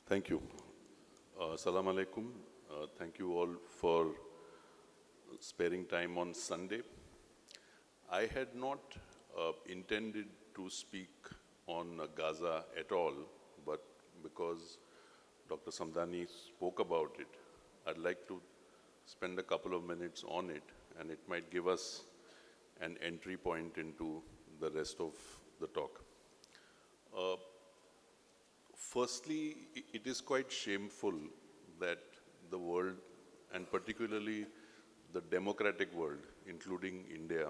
Thank you. Salam alaikum. Thank you all for sparing time on Sunday. I had not intended to speak on Gaza at all, but because Dr. Samdani spoke about it, I'd like to spend a couple of minutes on it, and it might give us an entry point into the rest of the talk. Firstly, it is quite shameful that the world, and particularly the democratic world, including India,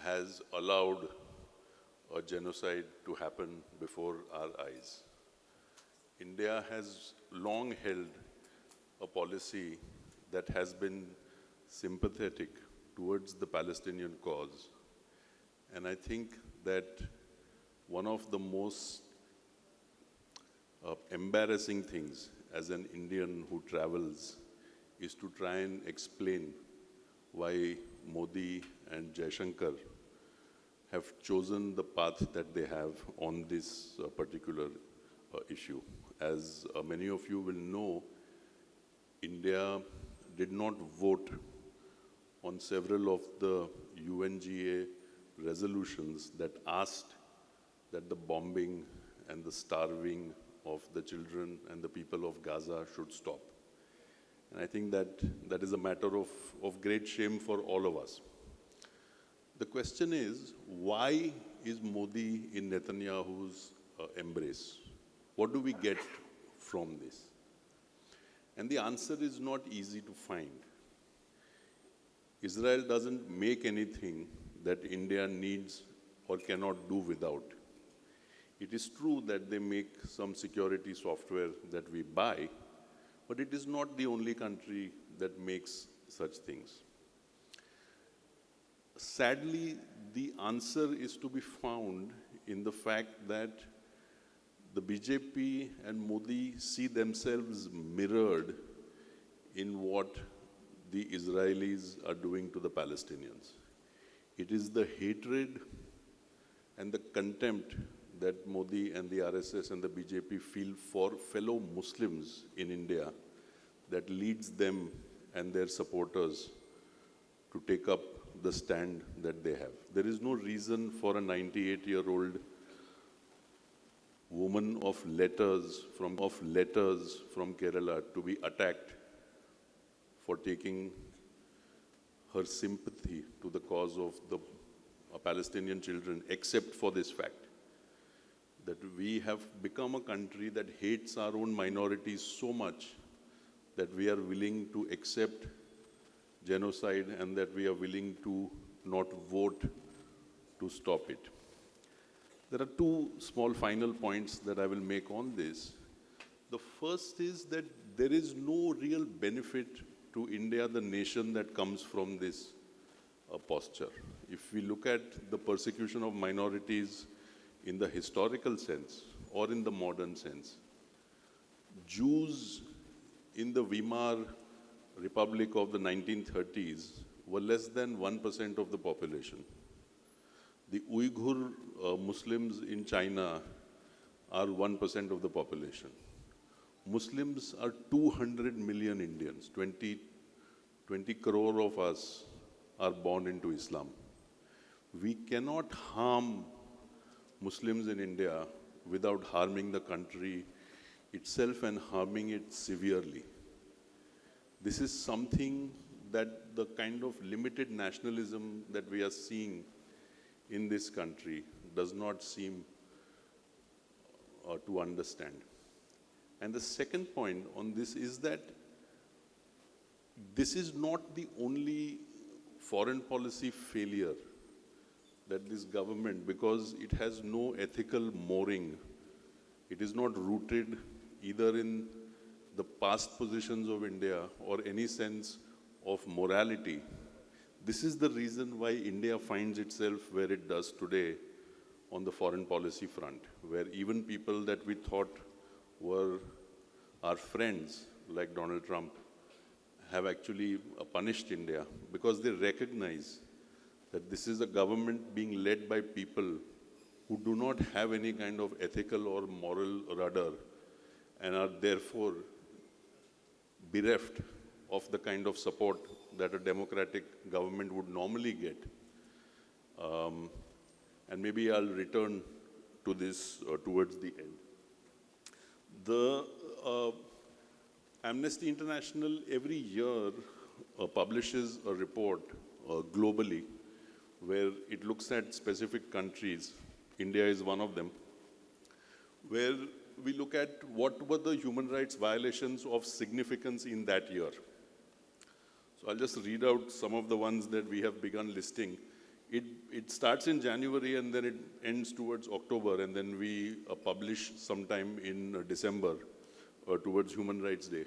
has allowed a genocide to happen before our eyes. India has long held a policy that has been sympathetic towards the Palestinian cause. And I think that one of the most embarrassing things as an Indian who travels is to try and explain why Modi and Jaishankar have chosen the path that they have on this particular issue. As many of you will know, India did not vote on several of the UNGA resolutions that asked that the bombing and the starving of the children and the people of Gaza should stop. And I think that is a matter of great shame for all of us. The question is, why is Modi in Netanyahu's embrace? What do we get from this? And the answer is not easy to find. Israel doesn't make anything that India needs or cannot do without. It is true that they make some security software that we buy, but it is not the only country that makes such things. Sadly, the answer is to be found in the fact that the BJP and Modi see themselves mirrored in what the Israelis are doing to the Palestinians. It is the hatred and the contempt that Modi and the RSS and the BJP feel for fellow Muslims in India that leads them and their supporters to take up the stand that they have. There is no reason for a 98-year-old woman of letters from Kerala to be attacked for taking her sympathy to the cause of the Palestinian children, except for this fact that we have become a country that hates our own minorities so much that we are willing to accept genocide and that we are willing to not vote to stop it. There are two small final points that I will make on this. The first is that there is no real benefit to India, the nation, that comes from this posture. If we look at the persecution of minorities in the historical sense or in the modern sense, Jews in the Weimar Republic of the 1930s were less than 1% of the population. The Uyghur Muslims in China are 1% of the population. Muslims are 200 million Indians. 20 crore of us are born into Islam. We cannot harm Muslims in India without harming the country itself and harming it severely. This is something that the kind of limited nationalism that we are seeing in this country does not seem to understand. And the second point on this is that this is not the only foreign policy failure that this government, because it has no ethical mooring, it is not rooted either in the past positions of India or any sense of morality. This is the reason why India finds itself where it does today on the foreign policy front, where even people that we thought were our friends, like Donald Trump, have actually punished India because they recognize that this is a government being led by people who do not have any kind of ethical or moral rudder and are therefore bereft of the kind of support that a democratic government would normally get. And maybe I'll return to this towards the end. The Amnesty International every year publishes a report globally where it looks at specific countries. India is one of them, where we look at what were the human rights violations of significance in that year. So I'll just read out some of the ones that we have begun listing. It starts in January and then it ends towards October, and then we publish sometime in December towards Human Rights Day.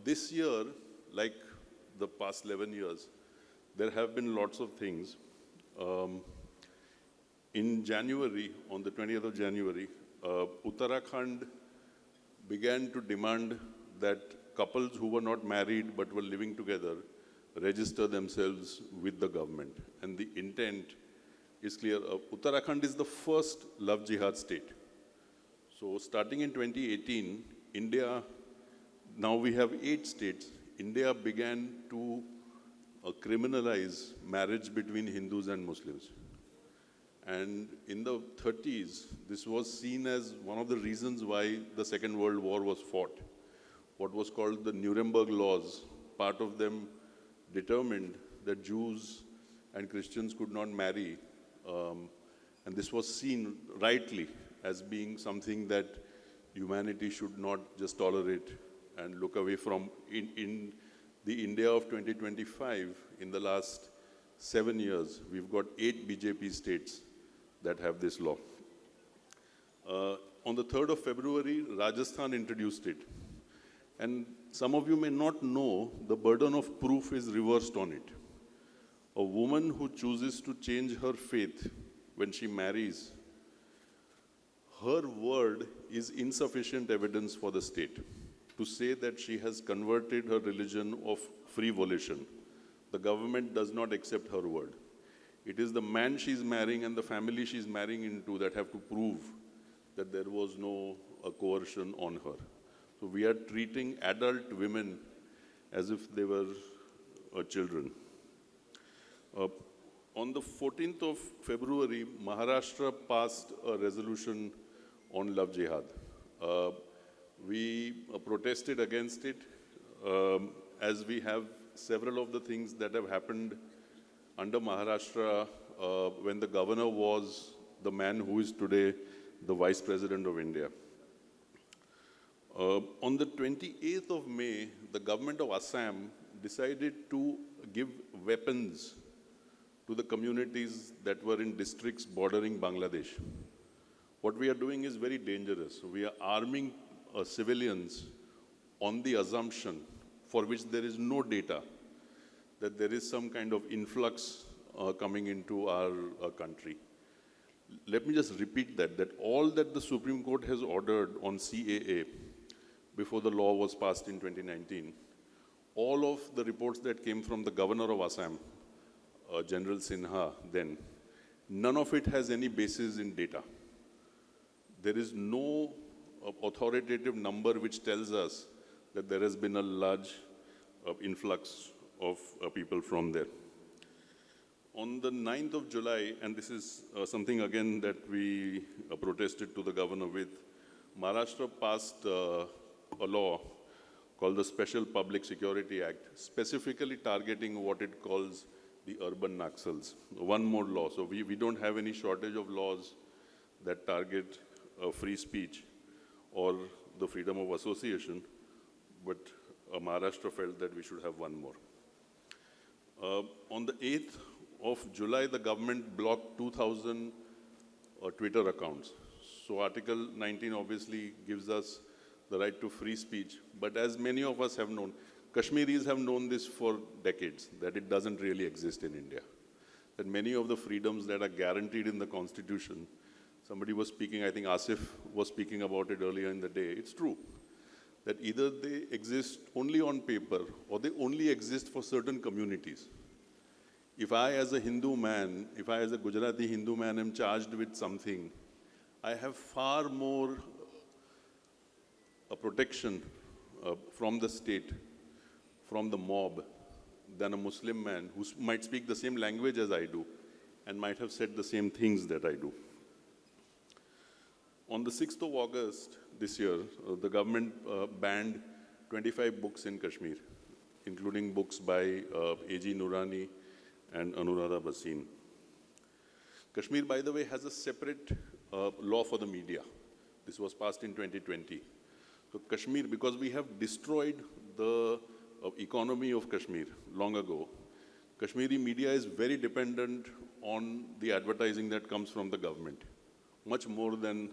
This year, like the past 11 years, there have been lots of things. In January, on the 20th of January, Uttarakhand began to demand that couples who were not married but were living together register themselves with the government. And the intent is clear. Uttarakhand is the first love jihad state. So starting in 2018, India, now we have 8 states, India began to criminalize marriage between Hindus and Muslims. And in the 30s, this was seen as one of the reasons why the Second World War was fought. What was called the Nuremberg Laws, part of them determined that Jews and Christians could not marry. And this was seen rightly as being something that humanity should not just tolerate and look away from. In the India of 2025, in the last 7 years, we've got 8 BJP states that have this law. On the 3rd of February, Rajasthan introduced it. And some of you may not know, the burden of proof is reversed on it. A woman who chooses to change her faith when she marries, her word is insufficient evidence for the state to say that she has converted her religion of free volition. The government does not accept her word. It is the man she's marrying and the family she's marrying into that have to prove that there was no coercion on her. So we are treating adult women as if they were children. On the 14th of February, Maharashtra passed a resolution on love jihad. We protested against it, as we have several of the things that have happened under Maharashtra when the governor was the man who is today the Vice President of India. On the 28th of May, the government of Assam decided to give weapons to the communities that were in districts bordering Bangladesh. What we are doing is very dangerous. We are arming civilians on the assumption, for which there is no data, that there is some kind of influx coming into our country. Let me just repeat that all that the Supreme Court has ordered on CAA before the law was passed in 2019, all of the reports that came from the governor of Assam, General Sinha then, none of it has any basis in data. There is no authoritative number which tells us that there has been a large influx of people from there. On the 9th of July, and this is something again that we protested to the governor with, Maharashtra passed a law called the Special Public Security Act, specifically targeting what it calls the urban Naxals. One more law. So we don't have any shortage of laws that target free speech or the freedom of association, but Maharashtra felt that we should have one more. On the 8th of July, the government blocked 2,000 Twitter accounts. So Article 19 obviously gives us the right to free speech, but as many of us have known, Kashmiris have known this for decades, that it doesn't really exist in India. That many of the freedoms that are guaranteed in the Constitution, somebody was speaking, I think Asif was speaking about it earlier in the day, it's true. That either they exist only on paper or they only exist for certain communities. If I as a Hindu man, if I as a Gujarati Hindu man am charged with something, I have far more a protection from the state, from the mob, than a Muslim man who might speak the same language as I do and might have said the same things that I do. On the 6th of August this year, the government banned 25 books in Kashmir, including books by A.G. Noorani and Anuradha Bhasin. Kashmir, by the way, has a separate law for the media. This was passed in 2020. So Kashmir, because we have destroyed the economy of Kashmir long ago, Kashmiri media is very dependent on the advertising that comes from the government, much more than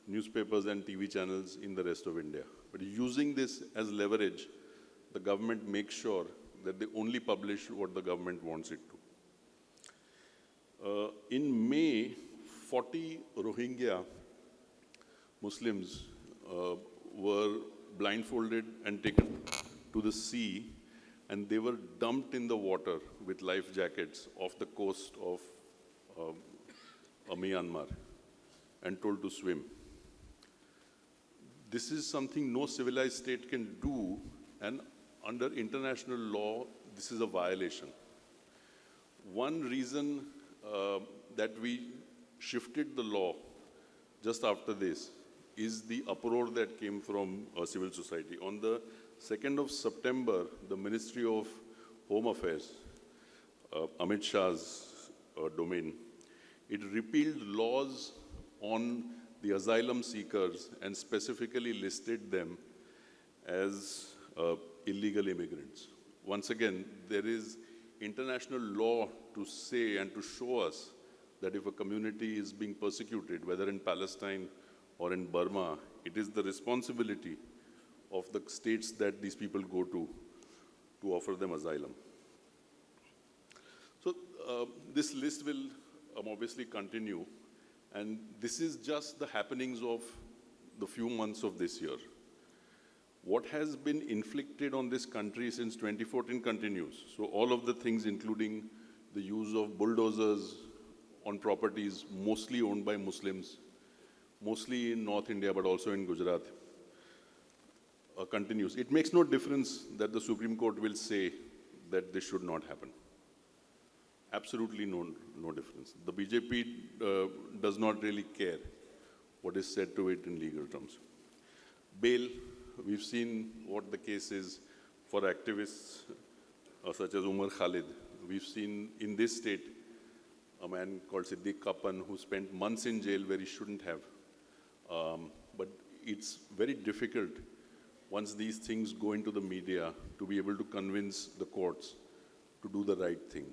newspapers and TV channels in the rest of India. But using this as leverage, the government makes sure that they only publish what the government wants it to. In May, 40 Rohingya Muslims were blindfolded and taken to the sea, and they were dumped in the water with life jackets off the coast of Myanmar and told to swim. This is something no civilized state can do, and under international law, this is a violation. One reason that we shifted the law just after this is the uproar that came from civil society. On the 2nd of September, the Ministry of Home Affairs, Amit Shah's domain, it repealed laws on the asylum seekers and specifically listed them as illegal immigrants. Once again, there is international law to say and to show us that if a community is being persecuted, whether in Palestine or in Burma, it is the responsibility of the states that these people go to offer them asylum. So this list will obviously continue, and this is just the happenings of the few months of this year. What has been inflicted on this country since 2014 continues. So all of the things, including the use of bulldozers on properties mostly owned by Muslims, mostly in North India, but also in Gujarat, continues. It makes no difference that the Supreme Court will say that this should not happen. Absolutely no difference. The BJP does not really care what is said to it in legal terms. Bail, we've seen what the case is for activists such as Umar Khalid. We've seen in this state a man called Siddiq Kappan who spent months in jail where he shouldn't have. But it's very difficult once these things go into the media to be able to convince the courts to do the right thing.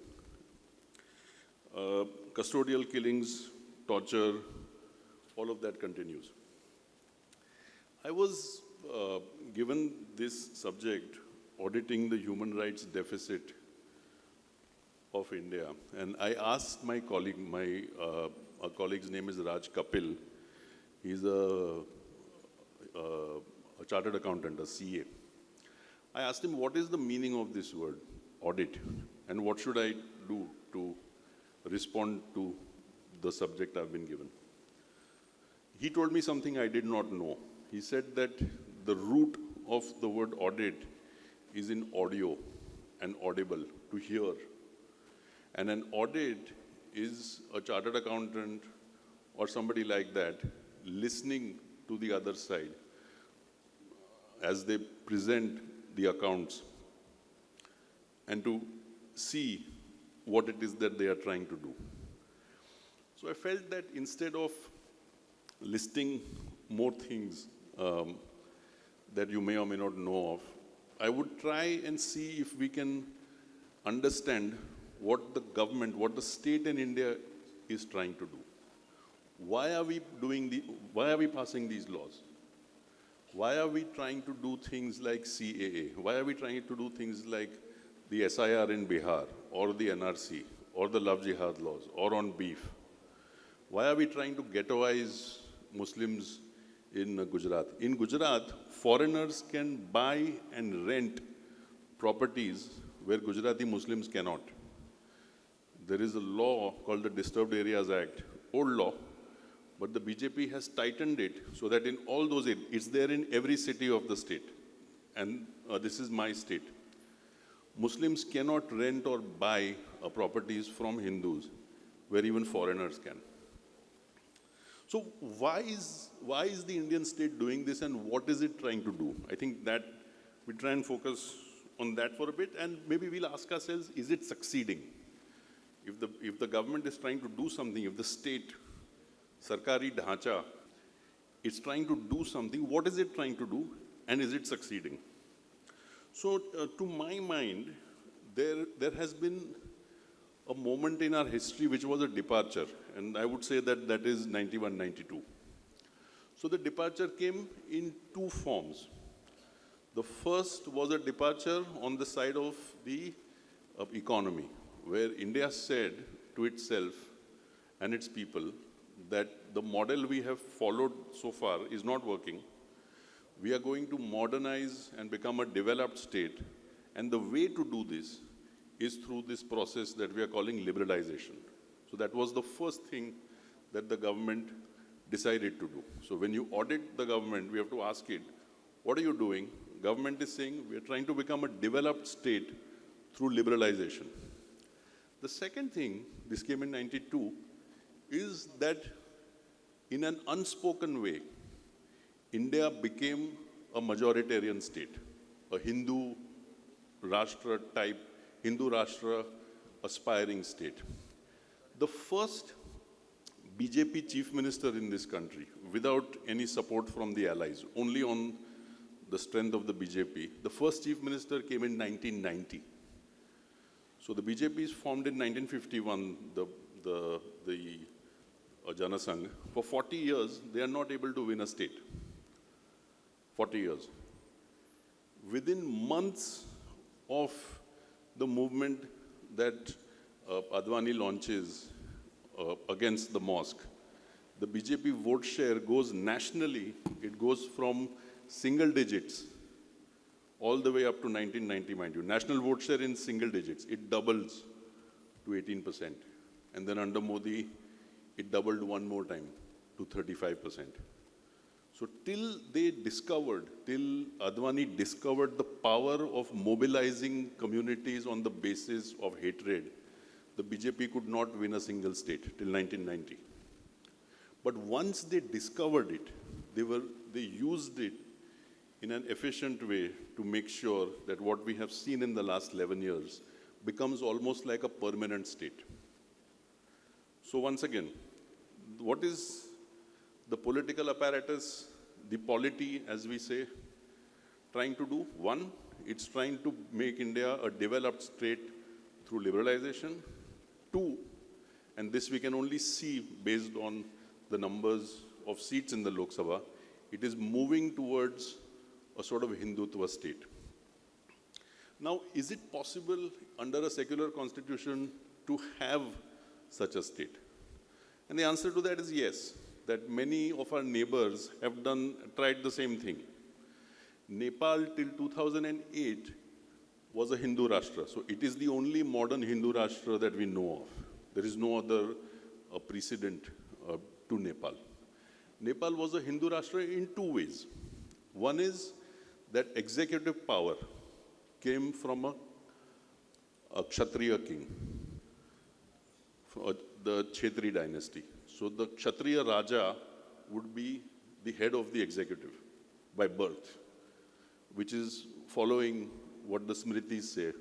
Custodial killings, torture, all of that continues. I was given this subject, auditing the human rights deficit of India, and I asked my colleague, a colleague's name is Raj Kapil. He's a chartered accountant, a CA. I asked him, what is the meaning of this word, audit, and what should I do to respond to the subject I've been given? He told me something I did not know. He said that the root of the word audit is in audio and audible, to hear. And an audit is a chartered accountant or somebody like that listening to the other side as they present the accounts and to see what it is that they are trying to do. So I felt that instead of listing more things that you may or may not know of, I would try and see if we can understand what the government, what the state in India is trying to do. Why are we passing these laws? Why are we trying to do things like CAA? Why are we trying to do things like the SIR in Bihar, or the NRC, or the Love Jihad laws, or on beef? Why are we trying to ghettoize Muslims in Gujarat? In Gujarat, foreigners can buy and rent properties where Gujarati Muslims cannot. There is a law called the Disturbed Areas Act, old law, But the BJP has tightened it so that in all those, it's there in every city of the state. And this is my state. Muslims cannot rent or buy properties from Hindus, where even foreigners can. So why is the Indian state doing this, and what is it trying to do? I think that we try and focus on that for a bit, and maybe we'll ask ourselves, is it succeeding? If the government is trying to do something, if the state, Sarkari Dhacha, is trying to do something, what is it trying to do, and is it succeeding? So to my mind, there has been a moment in our history which was a departure, and I would say that that is 91, 92. So the departure came in two forms. The first was a departure on the side of the economy, where India said to itself and its people that the model we have followed so far is not working. We are going to modernize and become a developed state, and the way to do this is through this process that we are calling liberalization. So that was the first thing that the government decided to do. So when you audit the government, we have to ask it, what are you doing? Government is saying we are trying to become a developed state through liberalization. The second thing, this came in 92, is that in an unspoken way, India became a majoritarian state, a Hindu Rashtra type, Hindu Rashtra aspiring state. The first BJP chief minister in this country, without any support from the allies, only on the strength of the BJP, the first chief minister came in 1990. So the BJP is formed in 1951, the Janasangh. For 40 years, they are not able to win a state. 40 years. Within months of the movement that Advani launches against the mosque, the BJP vote share goes nationally, it goes from single digits all the way up to 1990, mind you. National vote share in single digits, it doubles to 18%. And then under Modi, it doubled one more time to 35%. So till Advani discovered the power of mobilizing communities on the basis of hatred, the BJP could not win a single state till 1990. But once they discovered it, they used it in an efficient way to make sure that what we have seen in the last 11 years becomes almost like a permanent state. So once again, what is the political apparatus, the polity, as we say, trying to do? One, it's trying to make India a developed state through liberalization. Two, and this we can only see based on the numbers of seats in the Lok Sabha, it is moving towards a sort of Hindutva state. Now, is it possible under a secular constitution to have such a state? And the answer to that is yes, that many of our neighbors have tried the same thing. Nepal till 2008 was a Hindu Rashtra. So it is the only modern Hindu Rashtra that we know of. There is no other precedent to Nepal. Nepal was a Hindu Rashtra in two ways. One is that executive power came from a Kshatriya king, the Kshetri dynasty. So the Kshatriya Raja would be the head of the executive by birth, which is following what the Smritis say.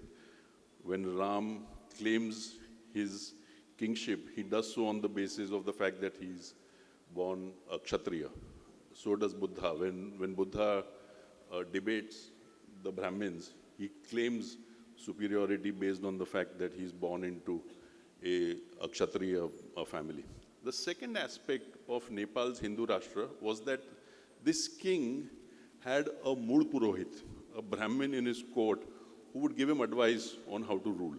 When Ram claims his kingship, he does so on the basis of the fact that he's born a Kshatriya. So does Buddha. When Buddha debates the Brahmins, he claims superiority based on the fact that he's born into a Kshatriya family. The second aspect of Nepal's Hindu Rashtra was that this king had a Mool Purohit, a Brahmin in his court, who would give him advice on how to rule.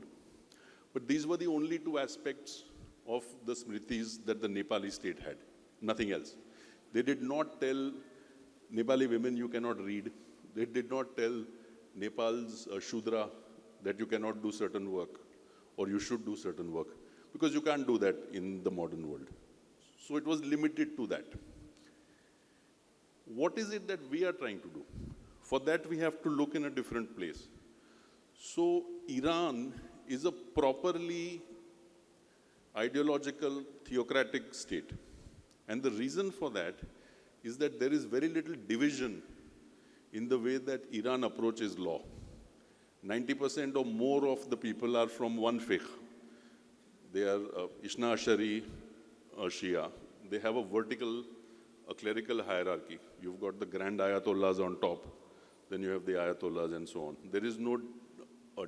But these were the only two aspects of the Smritis that the Nepali state had, nothing else. They did not tell Nepali women you cannot read. They did not tell Nepal's Shudra that you cannot do certain work or you should do certain work, because you can't do that in the modern world. So it was limited to that. What is it that we are trying to do? For that, we have to look in a different place. So Iran is a properly ideological, theocratic state. And the reason for that is that there is very little division in the way that Iran approaches law. 90% or more of the people are from one fiqh. They are Isna Ashari, Shia. They have a vertical, a clerical hierarchy. You've got the grand ayatollahs on top, then you have the ayatollahs and so on. There is no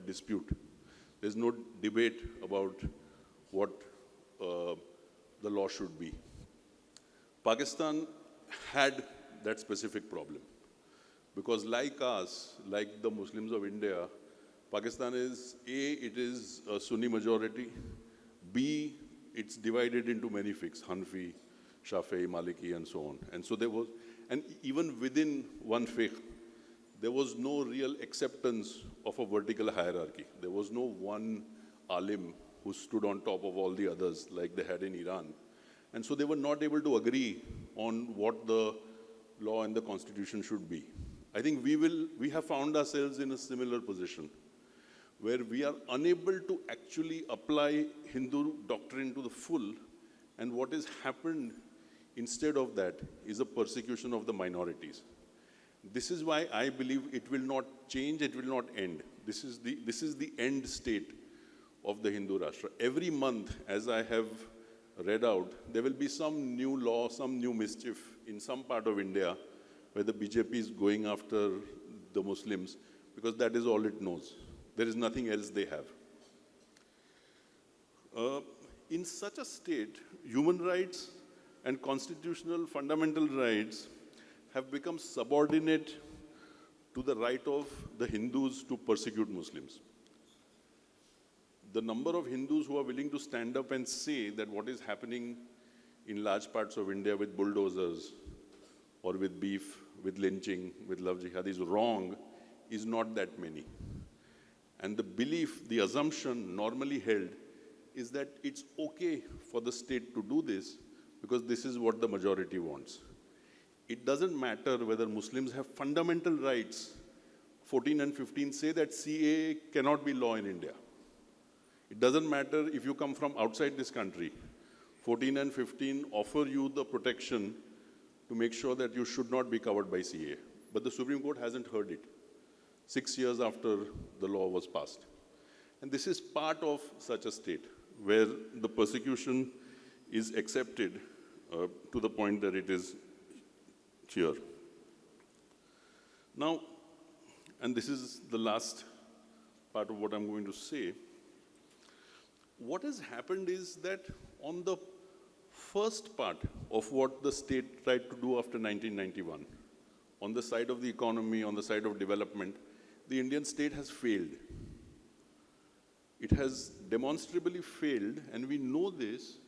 dispute. There's no debate about what the law should be. Pakistan had that specific problem. Because like us, like the Muslims of India, Pakistan is, A, it is a Sunni majority. B, it's divided into many fiqhs, Hanfi, Shafi'i, Maliki, and so on. And so there was, and even within one fiqh, there was no real acceptance of a vertical hierarchy. There was no one alim who stood on top of all the others like they had in Iran. And so they were not able to agree on what the law and the constitution should be. I think we have found ourselves in a similar position where we are unable to actually apply Hindu doctrine to the full, and what has happened instead of that is a persecution of the minorities. This is why I believe it will not change, it will not end. This is the end state of the Hindu Rashtra. Every month, as I have read out, there will be some new law, some new mischief in some part of India where the BJP is going after the Muslims, because that is all it knows. There is nothing else they have. In such a state, human rights and constitutional fundamental rights have become subordinate to the right of the Hindus to persecute Muslims. The number of Hindus who are willing to stand up and say that what is happening in large parts of India with bulldozers or with beef, with lynching, with love jihad is wrong is not that many. And the belief, the assumption normally held is that it's okay for the state to do this because this is what the majority wants. It doesn't matter whether Muslims have fundamental rights. 14 and 15 say that CAA cannot be law in India. It doesn't matter if you come from outside this country. 14 and 15 offer you the protection to make sure that you should not be covered by CAA. But the Supreme Court hasn't heard it 6 years after the law was passed. And this is part of such a state where the persecution is accepted to the point that it is here. Now, and this is the last part of what I'm going to say, what has happened is that on the first part of what the state tried to do after 1991, on the side of the economy, on the side of development, the Indian state has failed. It has demonstrably failed, and we know this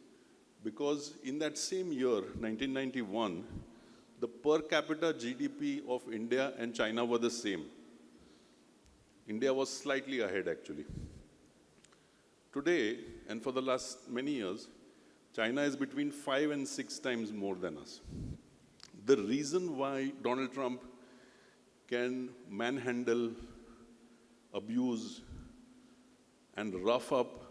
because in that same year, 1991, the per capita GDP of India and China were the same. India was slightly ahead, actually. Today, and for the last many years, China is between 5 and 6 times more than us. The reason why Donald Trump can manhandle, abuse, and rough up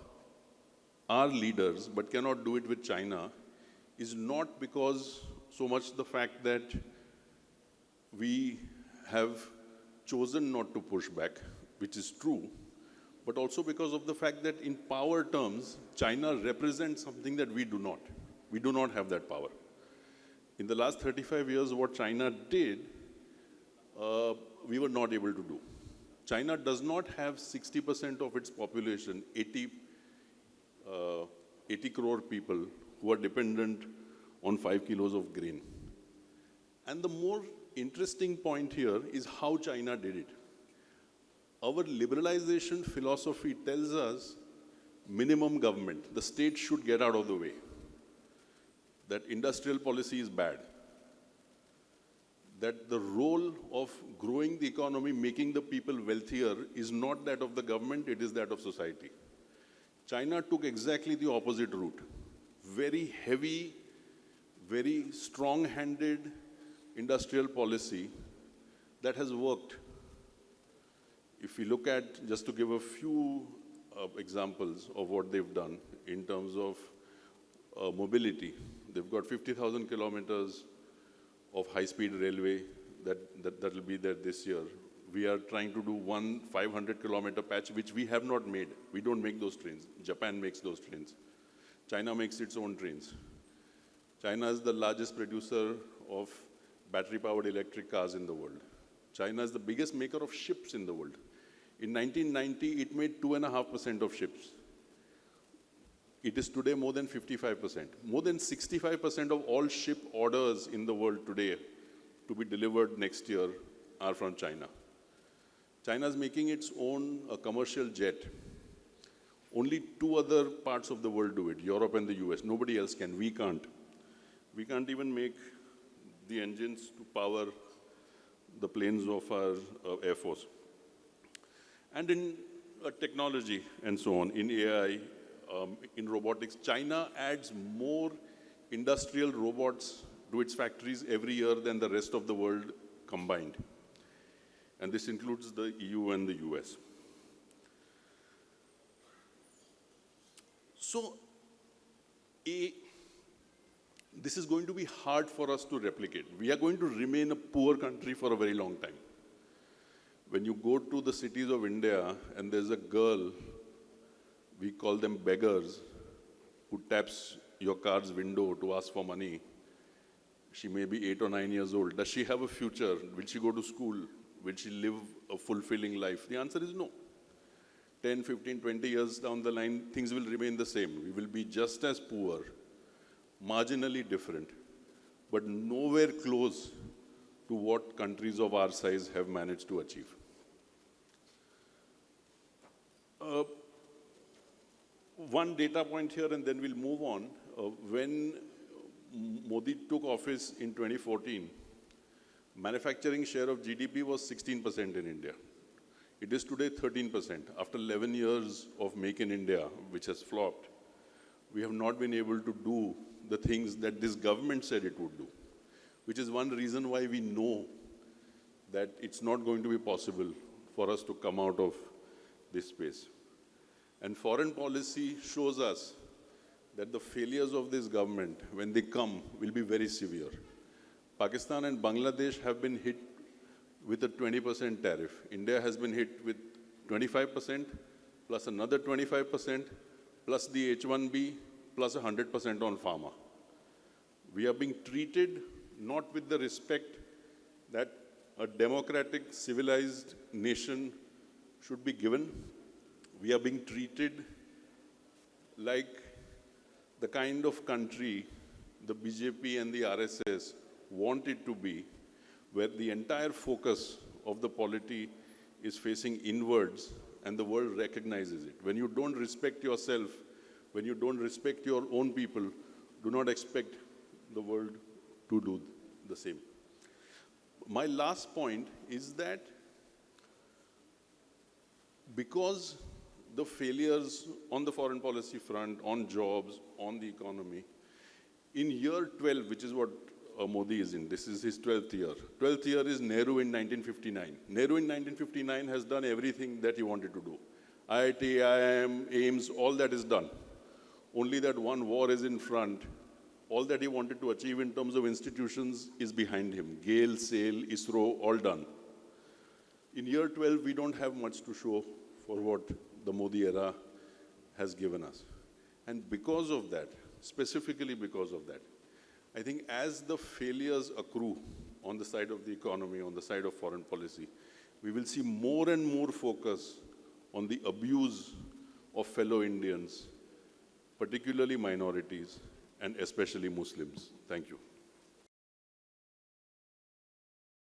our leaders, but cannot do it with China, is not because so much the fact that we have chosen not to push back, which is true, but also because of the fact that in power terms, China represents something that we do not. We do not have that power. In the last 35 years, what China did, we were not able to do. China does not have 60% of its population, 80 crore people who are dependent on 5 kilos of grain. And the more interesting point here is how China did it. Our liberalization philosophy tells us minimum government. The state should get out of the way. That industrial policy is bad. That the role of growing the economy, making the people wealthier, is not that of the government, it is that of society. China took exactly the opposite route. Very heavy very strong-handed industrial policy that has worked. If we look at, just to give a few examples of what they've done in terms of mobility, they've got 50,000 kilometers of high-speed railway that will be there this year. We are trying to do one 500-kilometer patch, which we have not made. We don't make those trains. Japan makes those trains. China makes its own trains. China is the largest producer of battery-powered electric cars in the world. China is the biggest maker of ships in the world. In 1990, it made 2.5% of ships. It is today more than 55%. More than 65% of all ship orders in the world today to be delivered next year are from China. China is making its own commercial jet. Only two other parts of the world do it, Europe and the US. Nobody else can. We can't. We can't even make the engines to power the planes of our Air Force. And in technology and so on, in AI, in robotics, China adds more industrial robots to its factories every year than the rest of the world combined. And this includes the EU and the US. So, this is going to be hard for us to replicate. We are going to remain a poor country for a very long time. When you go to the cities of India and there's a girl, we call them beggars, who taps your car's window to ask for money. She may be 8 or 9 years old. Does she have a future? Will she go to school? Will she live a fulfilling life? The answer is no. 10, 15, 20 years down the line, things will remain the same. We will be just as poor, marginally different, but nowhere close to what countries of our size have managed to achieve. One data point here, and then we'll move on. When Modi took office in 2014, manufacturing share of GDP was 16% in India. It is today 13%. After 11 years of Make in India, which has flopped, we have not been able to do the things that this government said it would do, which is one reason why we know that it's not going to be possible for us to come out of this space. And foreign policy shows us that the failures of this government, when they come, will be very severe. Pakistan and Bangladesh have been hit with a 20% tariff. India has been hit with 25%, plus another 25%, plus the H-1B, plus 100% on pharma. We are being treated not with the respect that a democratic, civilized nation should be given. We are being treated like the kind of country the BJP and the RSS want it to be, where the entire focus of the polity is facing inwards and the world recognizes it. When you don't respect yourself, when you don't respect your own people, do not expect the world to do the same. My last point is that because the failures on the foreign policy front, on jobs, on the economy, in year 12, which is what Modi is in, this is his 12th year. 12th year is Nehru in 1959. Nehru in 1959 has done everything that he wanted to do. IIT, IIM, AIMS, all that is done. Only that one war is in front. All that he wanted to achieve in terms of institutions is behind him. GAIL, SAIL, ISRO, all done. In year 12, we don't have much to show for what the Modi era has given us. And because of that, specifically because of that, I think as the failures accrue on the side of the economy, on the side of foreign policy, we will see more and more focus on the abuse of fellow Indians, particularly minorities, and especially Muslims. Thank you.